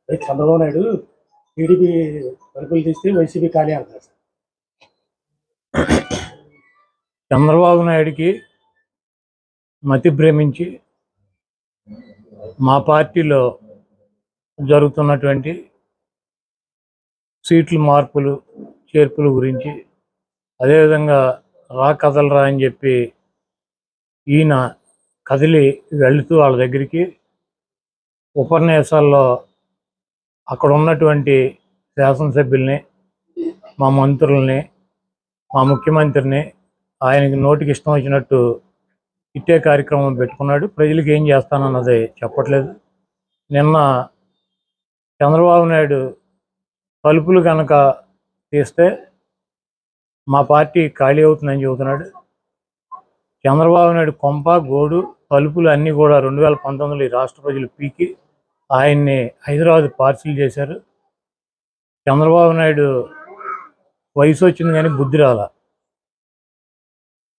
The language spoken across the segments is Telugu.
చంద్రబాబు నాయుడు టీడీపీ తలుపులు తీస్తే వైసీపీ ఖాళీ అంటారు. చంద్రబాబు నాయుడికి మతి భ్రమించి మా పార్టీలో జరుగుతున్నటువంటి సీట్ల మార్పులు చేర్పుల గురించి, అదేవిధంగా కదలరా అని చెప్పి ఈయన కదిలి వెళుతూ వాళ్ళ దగ్గరికి ఉపన్యాసాల్లో అక్కడ ఉన్నటువంటి శాసనసభ్యుల్ని, మా మంత్రుల్ని, మా ముఖ్యమంత్రిని ఆయనకి నోటికి ఇష్టం వచ్చినట్టు ఇట్టే కార్యక్రమం పెట్టుకున్నాడు. ప్రజలకు ఏం చేస్తానన్నది చెప్పట్లేదు. నిన్న చంద్రబాబు నాయుడు తలుపులు కనుక తీస్తే మా పార్టీ ఖాళీ అవుతుందని చెబుతున్నాడు. చంద్రబాబు నాయుడు కొంప గోడు తలుపులు అన్నీ కూడా 2019 రాష్ట్ర ప్రజలు పీకి ఆయన్ని హైదరాబాద్ పార్సిల్ చేశారు. చంద్రబాబు నాయుడు వయసు వచ్చింది కానీ బుద్ధి రాల.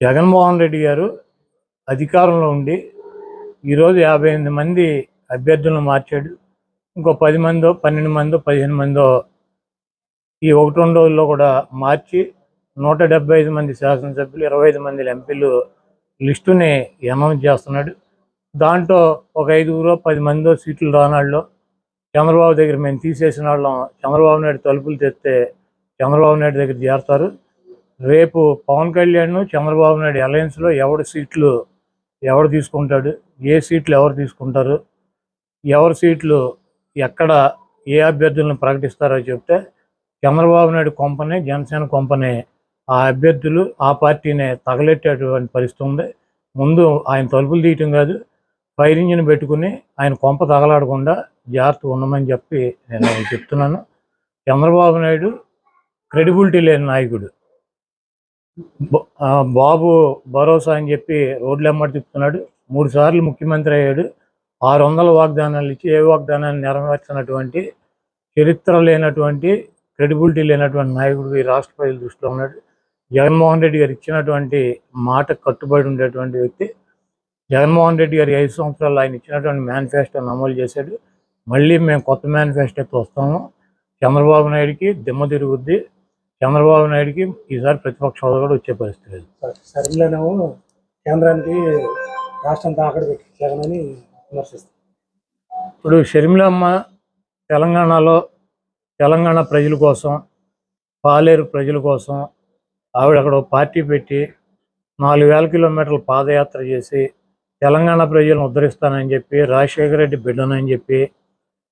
జగన్మోహన్ రెడ్డి గారు అధికారంలో ఉండి ఈరోజు 58 మంది అభ్యర్థులను మార్చాడు. ఇంకో 10 మందో 12 మందో 15 మందో ఈ 1-2 రోజుల్లో కూడా మార్చి 175 మంది శాసనసభ్యులు, 25 మంది ఎంపీలు లిస్టుని అనౌన్స్ చేస్తున్నాడు. దాంట్లో ఒక 5-10 మందో సీట్లు రానాళ్ళు చంద్రబాబు దగ్గర మేము తీసేసిన వాళ్ళం చంద్రబాబు నాయుడు తలుపులు తెస్తే చంద్రబాబు నాయుడు దగ్గర చేరుతారు. రేపు పవన్ కళ్యాణ్ చంద్రబాబు నాయుడు అలయన్స్లో ఎవడు తీసుకుంటాడు, ఏ సీట్లు ఎవరు తీసుకుంటారు, ఎవరి సీట్లు ఎక్కడ ఏ అభ్యర్థులను ప్రకటిస్తారో చెప్తే చంద్రబాబు నాయుడు కొంపనే, జనసేన కొంపనే ఆ అభ్యర్థులు ఆ పార్టీనే తగలెట్టేటువంటి పరిస్థితి ఉంది. ముందు ఆయన తలుపులు తీయటం కాదు, ఫైర్ ఇంజిన్ పెట్టుకుని ఆయన కొంప తగలాడకుండా జాగ్రత్తగా ఉండమని చెప్పి నేను చెప్తున్నాను. చంద్రబాబు నాయుడు క్రెడిబిలిటీ లేని నాయకుడు. బాబు భరోసా అని చెప్పి రోడ్లు ఎమ్మడి తిప్పుతున్నాడు. 3 సార్లు ముఖ్యమంత్రి అయ్యాడు. 600 వాగ్దానాలు ఇచ్చి ఏ వాగ్దానాన్ని నెరవేర్చినటువంటి చరిత్ర లేనటువంటి, క్రెడిబిలిటీ లేనటువంటి నాయకుడు ఈ రాష్ట్ర ప్రజల దృష్టిలో ఉన్నాడు. జగన్మోహన్ రెడ్డి గారు ఇచ్చినటువంటి మాట కట్టుబడి ఉండేటువంటి వ్యక్తి. జగన్మోహన్ రెడ్డి గారు 5 సంవత్సరాలు ఆయన ఇచ్చినటువంటి మేనిఫెస్టోని అమలు చేశాడు. మళ్ళీ మేము కొత్త మేనిఫెస్టోతో వస్తాము. చంద్రబాబు నాయుడికి దిమ్మ తిరుగుద్ది. చంద్రబాబు నాయుడికి ఈసారి ప్రతిపక్ష హోదా కూడా వచ్చే పరిస్థితి లేదు. సరిగ్గానేమో కేంద్రానికి రాష్ట్రం తాకట్టు పెట్టించారని విమర్శిస్తారు. ఇప్పుడు షర్మిలమ్మ తెలంగాణ ప్రజల కోసం, పాలేరు ప్రజల కోసం ఆవిడ అక్కడ పార్టీ పెట్టి 4000 కిలోమీటర్లు పాదయాత్ర చేసి తెలంగాణ ప్రజలను ఉద్ధరిస్తానని చెప్పి, రాజశేఖర రెడ్డి బిడ్డనని చెప్పి,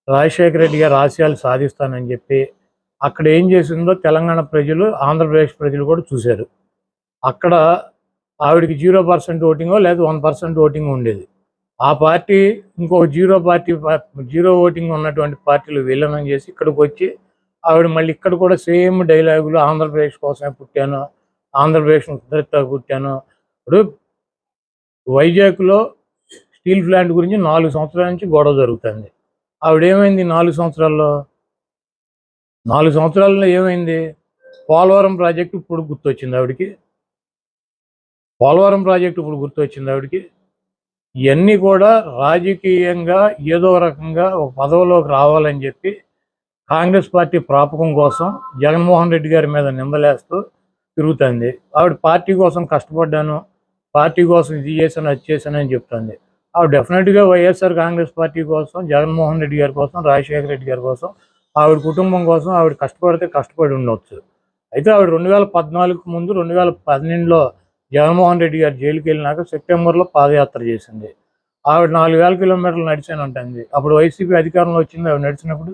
రాజశేఖర రెడ్డి గారి ఆశయాలు సాధిస్తానని చెప్పి అక్కడ ఏం చేసిందో తెలంగాణ ప్రజలు, ఆంధ్రప్రదేశ్ ప్రజలు కూడా చూశారు. అక్కడ ఆవిడకి 0% ఓటింగో లేదా 1% ఓటింగ్ ఉండేది. ఆ పార్టీ ఇంకొక జీరో ఓటింగ్ ఉన్నటువంటి పార్టీలు విలీనం చేసి ఇక్కడికి వచ్చి ఆవిడ మళ్ళీ ఇక్కడ కూడా సేమ్ డైలాగులు, ఆంధ్రప్రదేశ్ కోసమే పుట్టాను, ఆంధ్రప్రదేశ్ను ఉద్ధరిస్తా పుట్టాను. ఇప్పుడు వైజాగ్లో స్టీల్ ప్లాంట్ గురించి 4 సంవత్సరాల నుంచి గొడవ జరుగుతుంది. ఆవిడేమైంది 4 సంవత్సరాల్లో? 4 సంవత్సరాల్లో ఏమైంది? పోలవరం ప్రాజెక్టు ఇప్పుడు గుర్తొచ్చింది ఆవిడికి. ఇవన్నీ కూడా రాజకీయంగా ఏదో రకంగా ఒక పదవిలోకి రావాలని చెప్పి కాంగ్రెస్ పార్టీ ప్రాపకం కోసం జగన్మోహన్ రెడ్డి గారి మీద నిందలేస్తూ తిరుగుతుంది. ఆవిడ పార్టీ కోసం కష్టపడ్డాను, పార్టీ కోసం ఇది చేశాను, అది చేశాను అని చెప్తుంది. ఆవిడ డెఫినెట్గా వైఎస్ఆర్ కాంగ్రెస్ పార్టీ కోసం, జగన్మోహన్ రెడ్డి గారి కోసం, రాజశేఖర రెడ్డి గారి కోసం, ఆవిడ కుటుంబం కోసం ఆవిడ కష్టపడి ఉండవచ్చు. అయితే ఆవిడ 2014 ముందు 2012లో జగన్మోహన్ రెడ్డి గారు జైలుకి వెళ్ళినాక సెప్టెంబర్లో పాదయాత్ర చేసింది. ఆవిడ 4000 కిలోమీటర్లు నడిచానంటుంది. అప్పుడు వైసీపీ అధికారంలో వచ్చింది. ఆవిడ నడిచినప్పుడు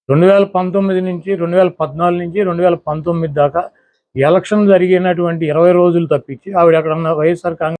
2014 నుంచి 2019 దాకా ఎలక్షన్ జరిగినటువంటి 20 రోజులు తప్పించి ఆవిడ ఎక్కడన్నా వైఎస్ఆర్ కాంగ్రెస్